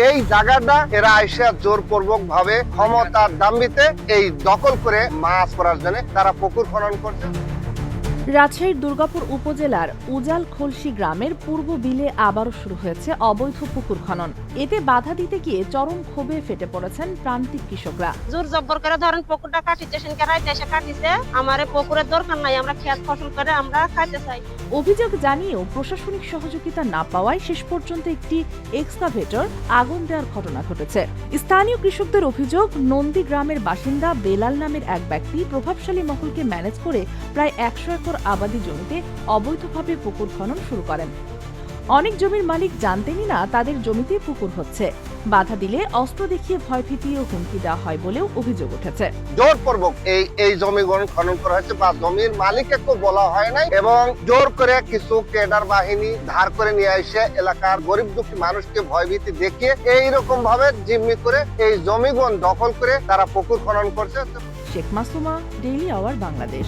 এই জায়গাটা এরা আইসা জোরপূর্বক ভাবে ক্ষমতার দাম্বিতে এই দখল করে মাছ করার জন্য তারা পুকুর খনন করছে। রাজশাহীর দুর্গাপুর উপজেলার উজাল খলসি গ্রামের পূর্ব বিলে আবারও শুরু হয়েছে অবৈধ পুকুর খনন। এতে বাধা দিতে গিয়ে চরম ক্ষোভে ফেটে পড়েছেন প্রান্তিক কৃষকরা। জোর জব্বর করে ধরেন পুকুরটা কাটিছে, সেনকে রাইতে এসে কাটিছে। আমারে পুকুরের দরকার নাই, আমরা ক্ষেত ফসল করে আমরা খাইতে চাই। অভিযোগ জানিয়েও প্রশাসনিক সহযোগিতা না পাওয়ায় শেষ পর্যন্ত একটি এক্সকাভেটর আগুন দেওয়ার ঘটনা ঘটেছে। স্থানীয় কৃষকদের অভিযোগ, নন্দী গ্রামের বাসিন্দা বেলাল নামের এক ব্যক্তি প্রভাবশালী মহলকে ম্যানেজ করে প্রায় 100 একর আবাদি জমিতে অবৈধভাবে পুকুর খনন শুরু করেন। অনেক জমির মালিক জানতেনই না তাদের জমিতে পুকুর হচ্ছে। বাধা দিলে অস্ত্র দেখিয়ে ভয় ভীতি ও হুমকি দেওয়া হয় বলেও অভিযোগ উঠেছে। জোরপূর্বক এই জমিগুলো খনন করা হয়েছে বা জমির মালিককে তো বলা হয় নাই, এবং জোর করে কিছু ক্যাডার বাহিনী ধার করে নিয়ে এসে এলাকার গরিব দুঃখী মানুষকে ভয়ভীতি দেখিয়ে এইরকম ভাবে জিম্মি করে এই জমিগুলো দখল করে তারা পুকুর খনন করছে। Sheikh Masuma, Daily Hour, Bangladesh.